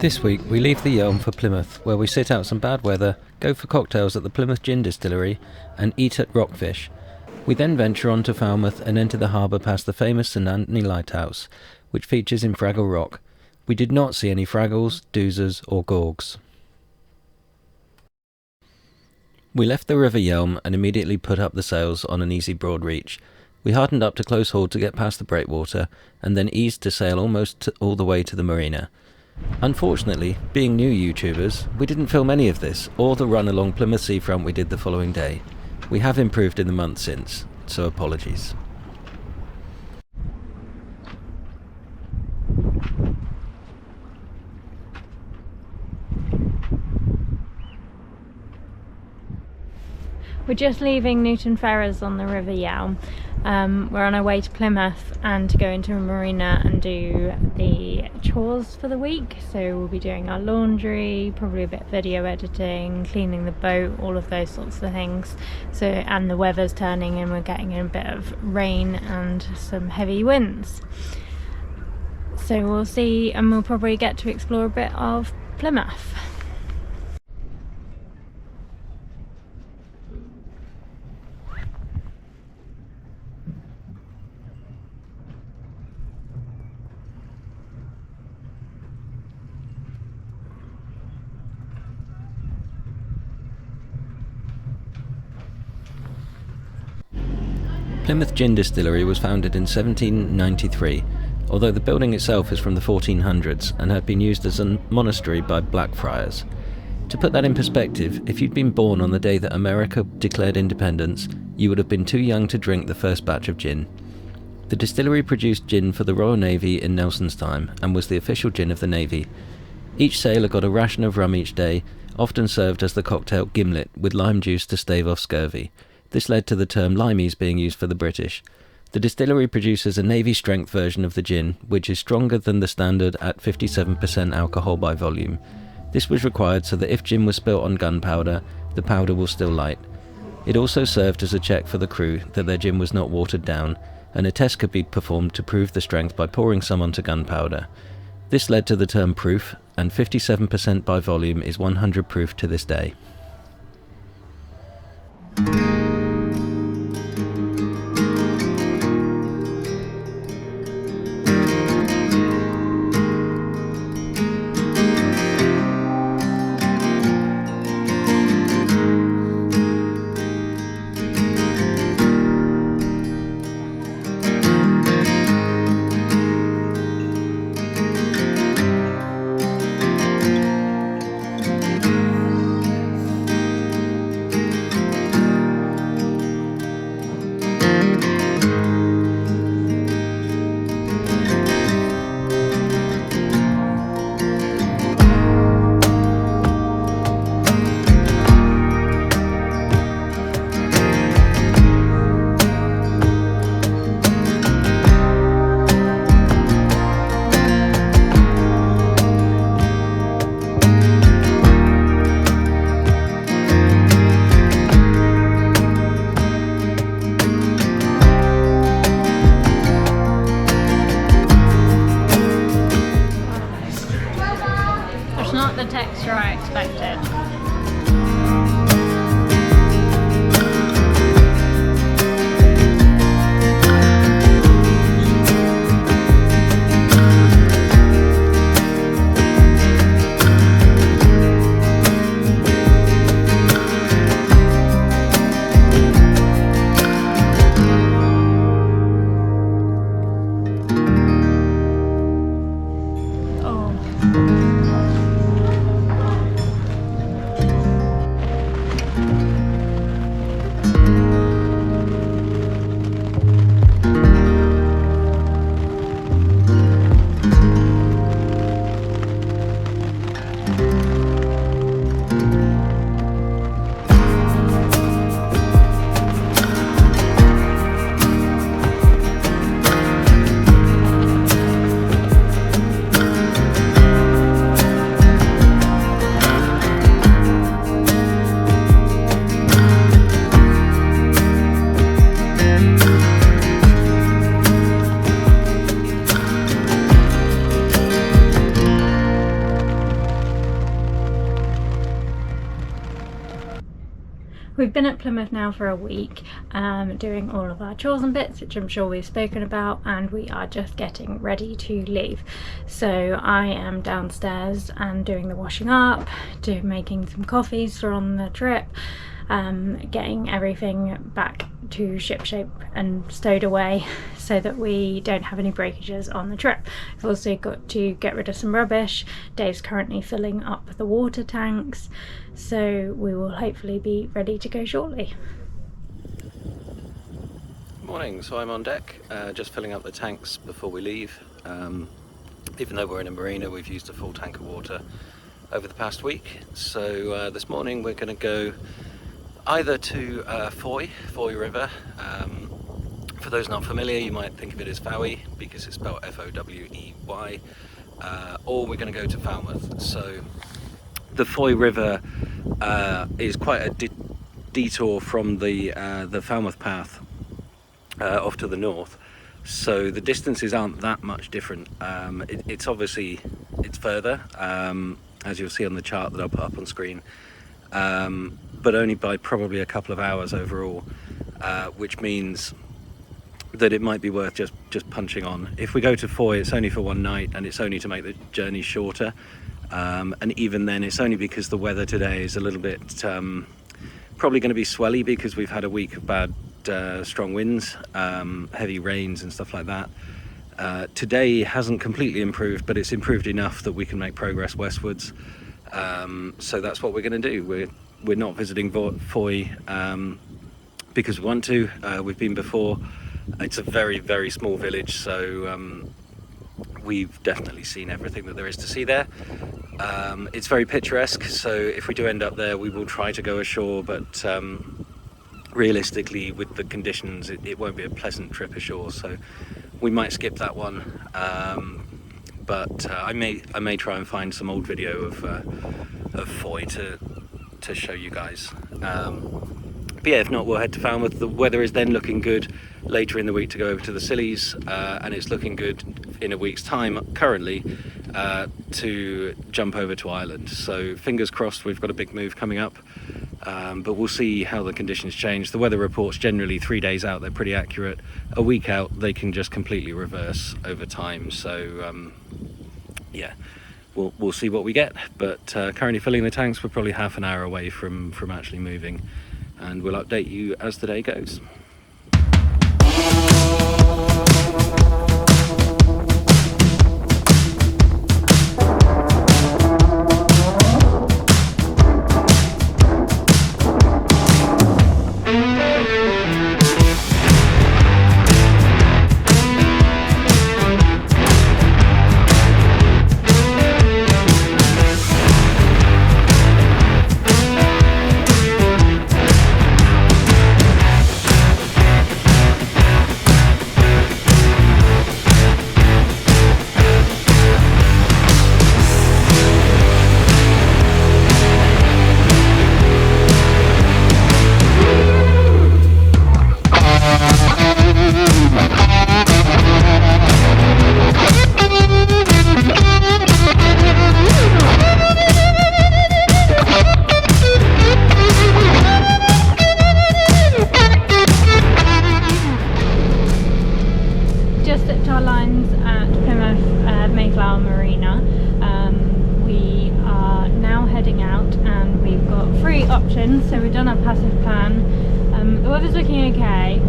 This week we leave the Yealm for Plymouth, where we sit out some bad weather, go for cocktails at the Plymouth Gin Distillery and eat at Rockfish. We then venture on to Falmouth and enter the harbour past the famous St Anthony Lighthouse, which features in Fraggle Rock. We did not see any Fraggles, Doozers or Gorgs. We left the River Yealm and immediately put up the sails on an easy broad reach. We hardened up to close haul to get past the breakwater and then eased to sail almost all the way to the marina. Unfortunately, being new YouTubers, we didn't film any of this, or the run along Plymouth seafront we did the following day. We have improved in the month since, so apologies. We're just leaving Newton Ferrers on the River Yealm. We're on our way to Plymouth and to go into a marina and do the chores for the week. So we'll be doing our laundry, probably a bit of video editing, cleaning the boat, all of those sorts of things. So, and the weather's turning and we're getting in a bit of rain and some heavy winds. So we'll see, and we'll probably get to explore a bit of Plymouth. Plymouth Gin Distillery was founded in 1793, although the building itself is from the 1400s and had been used as a monastery by Blackfriars. To put that in perspective, if you'd been born on the day that America declared independence, you would have been too young to drink the first batch of gin. The distillery produced gin for the Royal Navy in Nelson's time and was the official gin of the Navy. Each sailor got a ration of rum each day, often served as the cocktail gimlet with lime juice to stave off scurvy. This led to the term limeys being used for the British. The distillery produces a Navy-strength version of the gin, which is stronger than the standard at 57% alcohol by volume. This was required so that if gin was spilt on gunpowder, the powder will still light. It also served as a check for the crew that their gin was not watered down, and a test could be performed to prove the strength by pouring some onto gunpowder. This led to the term proof, and 57% by volume is 100 proof to this day. Not the texture I expected. We've been at Plymouth now for a week, doing all of our chores and bits, which I'm sure we've spoken about, and we are just getting ready to leave. So I am downstairs and doing the washing up, making some coffees for on the trip, getting everything back to shipshape and stowed away so that we don't have any breakages on the trip. We've also got to get rid of some rubbish. Dave's currently filling up the water tanks, so we will hopefully be ready to go shortly. Morning, so I'm on deck, just filling up the tanks before we leave. Even though we're in a marina, we've used a full tank of water over the past week. So this morning we're going to go either to Foy River. For those not familiar, you might think of it as Fowey because it's spelled F-O-W-E-Y, or we're going to go to Falmouth. So the Foy River is quite a detour from the Falmouth path off to the north, so the distances aren't that much different. It's obviously further, as you'll see on the chart that I'll put up on screen, but only by probably a couple of hours overall, which means that it might be worth just punching on. If we go to Foy, it's only for one night, and it's only to make the journey shorter, and even then it's only because the weather today is a little bit probably going to be swelly because we've had a week of bad strong winds, heavy rains and stuff like that. Today hasn't completely improved, but it's improved enough that we can make progress westwards. So that's what we're going to do. We're not visiting Foy because we want to. We've been before. It's a very, very small village, so we've definitely seen everything that there is to see there. It's very picturesque, so if we do end up there, we will try to go ashore, but realistically, with the conditions, it won't be a pleasant trip ashore, so we might skip that one. But I may try and find some old video of Foy to show you guys. But yeah, if not, we'll head to Falmouth. The weather is then looking good later in the week to go over to the Scillies, and it's looking good in a week's time currently to jump over to Ireland. So fingers crossed, we've got a big move coming up, but we'll see how the conditions change. The weather reports generally 3 days out, they're pretty accurate. A week out, they can just completely reverse over time. So yeah, we'll see what we get. But currently filling the tanks, we're probably half an hour away from actually moving, and we'll update you as the day goes. So we've done our passive plan. The weather's looking okay.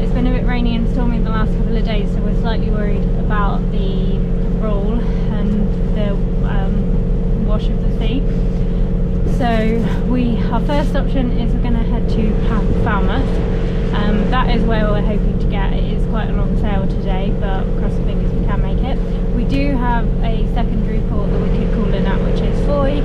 It's been a bit rainy and stormy the last couple of days, so we're slightly worried about the roll and the wash of the sea. So our first option is we're going to head to Falmouth. That is where we're hoping to get. It is quite a long sail today, but cross the fingers we can make it. We do have a secondary port that we could call in at, which is Foy.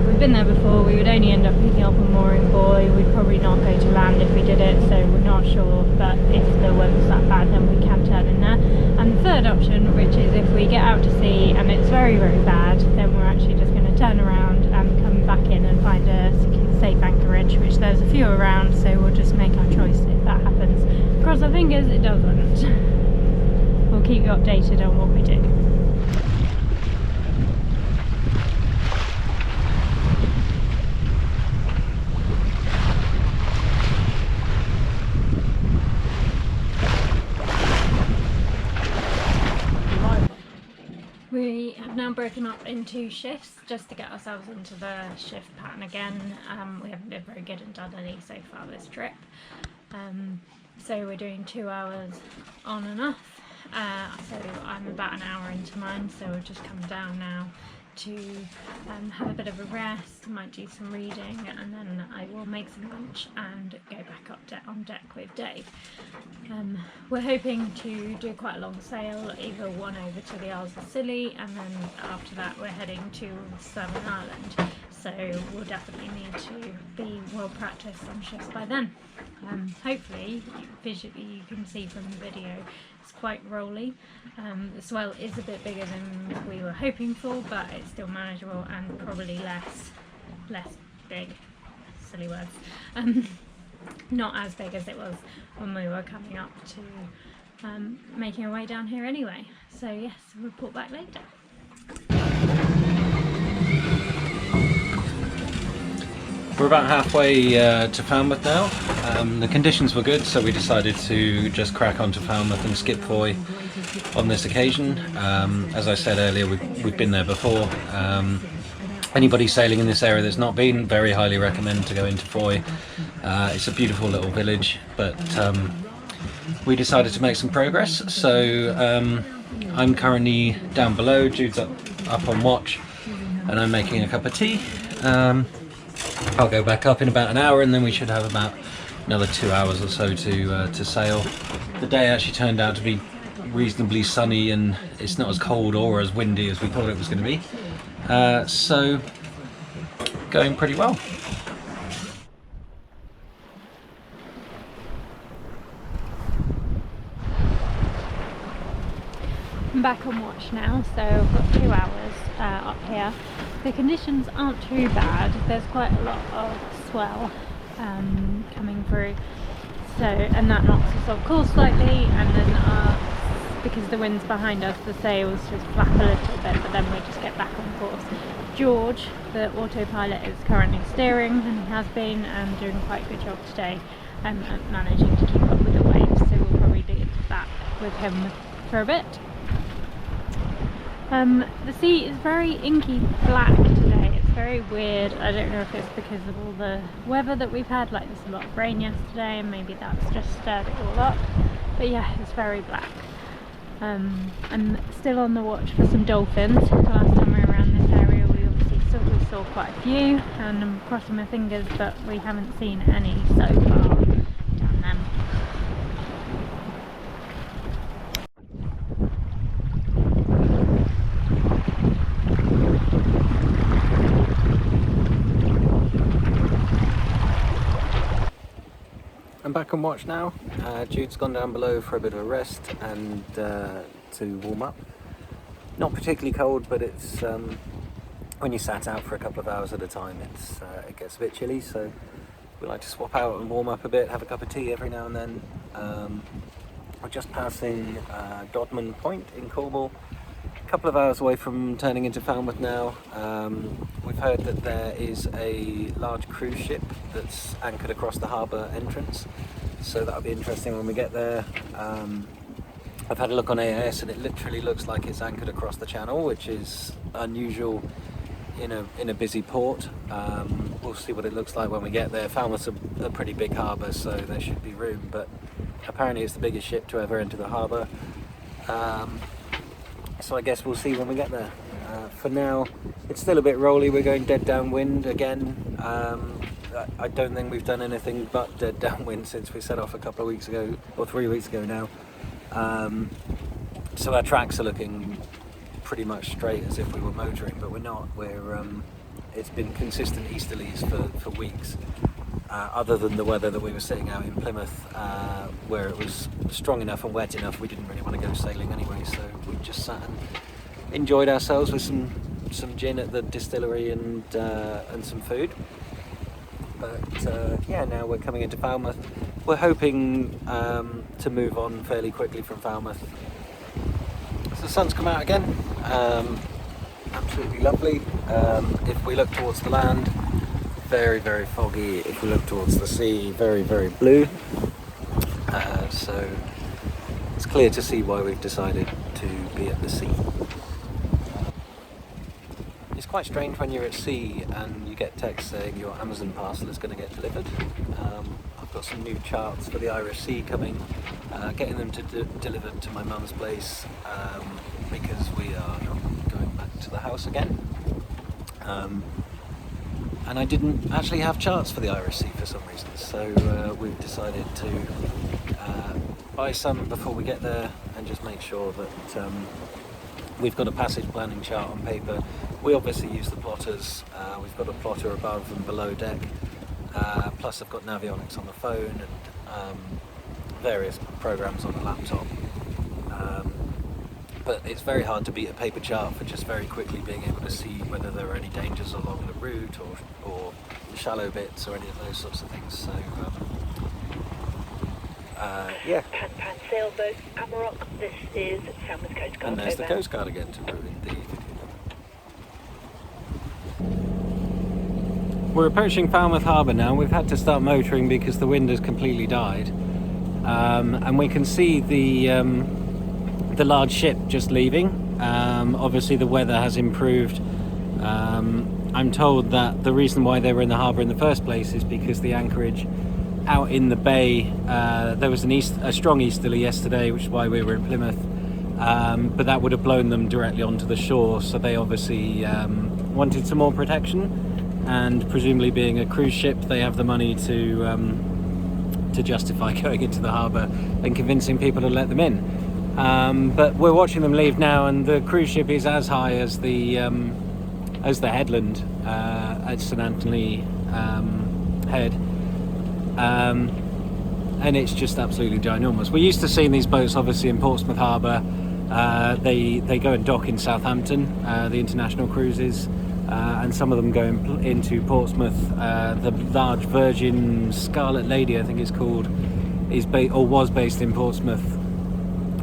We've been there before. We would only end up picking up a mooring buoy. We'd probably not go to land if we did it, so we're not sure, but if the weather's that bad, then we can turn in there. And the third option, which is if we get out to sea and it's very, very bad, then we're actually just going to turn around and come back in and find a safe anchorage, which there's a few around, so we'll just make our choice if that happens. Cross our fingers it doesn't. We'll keep you updated on what we do. We have now broken up into shifts just to get ourselves into the shift pattern again. We haven't been very good and done any so far this trip. So we're doing 2 hours on and off. So I'm about an hour into mine, so we've just come down now to have a bit of a rest, might do some reading, and then I will make some lunch and go back up on deck with Dave. We're hoping to do quite a long sail, either one over to the Isles of Scilly, and then after that we're heading to Southern Ireland. So we'll definitely need to be well practiced on shifts by then. Hopefully, visually you can see from the video, it's quite rolly. The swell is a bit bigger than we were hoping for, but it's still manageable and probably less big, silly words, not as big as it was when we were coming up to making our way down here anyway. So yes, we'll report back later. We're about halfway to Falmouth now. The conditions were good, so we decided to just crack on to Falmouth and skip Foy on this occasion. As I said earlier, we've been there before. Anybody sailing in this area that's not been, very highly recommend to go into Foy. It's a beautiful little village, but we decided to make some progress. So I'm currently down below, Jude's up on watch, and I'm making a cup of tea. I'll go back up in about an hour, and then we should have about another 2 hours or so to sail. The day actually turned out to be reasonably sunny, and it's not as cold or as windy as we thought it was going to be. So going pretty well. I'm back on watch now, so I've got 2 hours up here. The conditions aren't too bad. There's quite a lot of swell coming through, so, and that knocks us off course slightly, and then because the wind's behind us, the sails just flap a little bit, but then we just get back on course. George, the autopilot, is currently steering, and he has been, and doing quite a good job today at managing to keep up with the waves, so we'll probably leave that with him for a bit. The sea is very inky black today. It's very weird. I don't know if it's because of all the weather that we've had, like there's a lot of rain yesterday, and maybe that's just stirred it all up. But yeah, it's very black. I'm still on the watch for some dolphins. The last time we were around this area, we obviously saw quite a few, and I'm crossing my fingers, but we haven't seen any so far down them. I'm back on watch now. Jude's gone down below for a bit of a rest and to warm up. Not particularly cold, but it's when you sat out for a couple of hours at a time, it gets a bit chilly, so we like to swap out and warm up a bit, have a cup of tea every now and then. We're just passing Dodman Point in Cornwall, a couple of hours away from turning into Falmouth now. We've heard that there is a large cruise ship that's anchored across the harbour entrance, so that'll be interesting when we get there. I've had a look on AIS, and it literally looks like it's anchored across the channel, which is unusual in a busy port. We'll see what it looks like when we get there. Falmouth's a pretty big harbour, so there should be room, but apparently it's the biggest ship to ever enter the harbour. So I guess we'll see when we get there. For now, it's still a bit rolly. We're going dead downwind again. I don't think we've done anything but dead downwind since we set off a couple of weeks ago, or 3 weeks ago now. So our tracks are looking pretty much straight as if we were motoring, but we're not. It's been consistent easterlies for weeks, other than the weather that we were sitting out in Plymouth, where it was strong enough and wet enough we didn't really want to go sailing anyway, so we just sat and enjoyed ourselves with some gin at the distillery and some food. But yeah, now we're coming into Falmouth. We're hoping to move on fairly quickly from Falmouth. So the sun's come out again, absolutely lovely. If we look towards the land, very, very foggy. If we look towards the sea, very, very blue. So it's clear to see why we've decided to be at the sea. quite strange when you're at sea and you get text saying your Amazon parcel is going to get delivered. I've got some new charts for the Irish Sea coming, getting them to delivered to my mum's place because we are going back to the house again. And I didn't actually have charts for the Irish Sea for some reason, so we've decided to buy some before we get there and just make sure that we've got a passage planning chart on paper. We obviously use the plotters. We've got a plotter above and below deck, plus I've got Navionics on the phone and various programs on the laptop. But it's very hard to beat a paper chart for just very quickly being able to see whether there are any dangers along the route or shallow bits or any of those sorts of things. So yeah. Pan sailboat, Amarok, this is Falmouth Coast Guard. And there's the Coast Guard again to ruin the video. We're approaching Falmouth Harbour now. We've had to start motoring because the wind has completely died. And we can see the large ship just leaving. Obviously the weather has improved. I'm told that the reason why they were in the harbour in the first place is because the anchorage out in the bay, there was a strong easterly yesterday, which is why we were in Plymouth, but that would have blown them directly onto the shore, so they obviously wanted some more protection, and presumably being a cruise ship they have the money to justify going into the harbour and convincing people to let them in. But we're watching them leave now, and the cruise ship is as high as the headland at St Anthony Head. And it's just absolutely ginormous. We're used to seeing these boats obviously in Portsmouth Harbour. They go and dock in Southampton, the international cruises, and some of them go into Portsmouth. The large Virgin Scarlet Lady, I think it's called, was based in Portsmouth,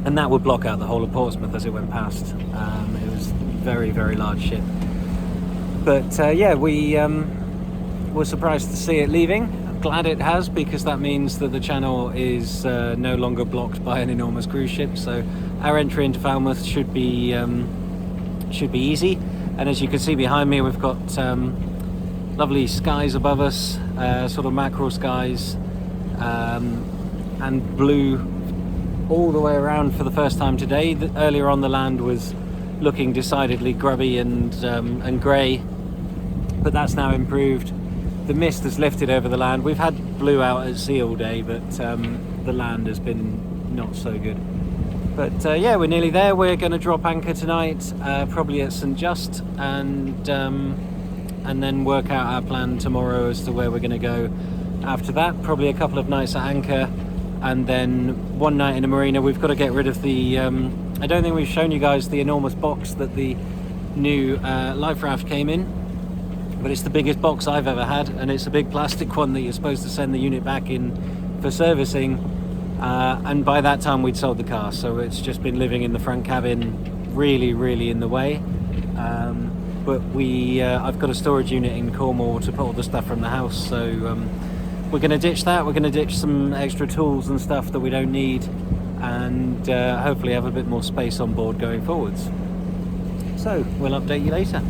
and that would block out the whole of Portsmouth as it went past. It was a very, very large ship. But yeah, we were surprised to see it leaving. Glad it has, because that means that the channel is no longer blocked by an enormous cruise ship, so our entry into Falmouth should be easy. And as you can see behind me, we've got lovely skies above us, sort of mackerel skies, and blue all the way around for the first time today. Earlier on the land was looking decidedly grubby and grey, but that's now improved. The mist has lifted over the land. We've had blue out at sea all day, but the land has been not so good. But yeah, we're nearly there. We're going to drop anchor tonight, probably at St Just, and then work out our plan tomorrow as to where we're going to go after that. Probably a couple of nights at anchor, and then one night in a marina. We've got to get rid of the... I don't think we've shown you guys the enormous box that the new life raft came in. But it's the biggest box I've ever had, and it's a big plastic one that you're supposed to send the unit back in for servicing, and by that time we'd sold the car, so it's just been living in the front cabin, really in the way. But I've got a storage unit in Cornwall to put all the stuff from the house, so we're going to ditch that. We're going to ditch some extra tools and stuff that we don't need, and hopefully have a bit more space on board going forwards. So we'll update you later.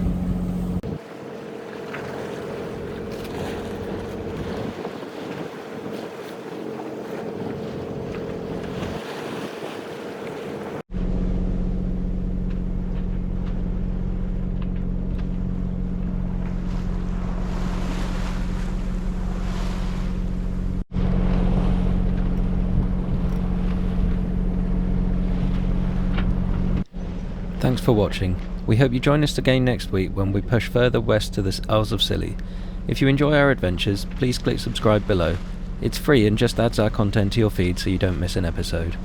Thanks for watching. We hope you join us again next week when we push further west to the Isles of Scilly. If you enjoy our adventures, please click subscribe below. It's free and just adds our content to your feed so you don't miss an episode.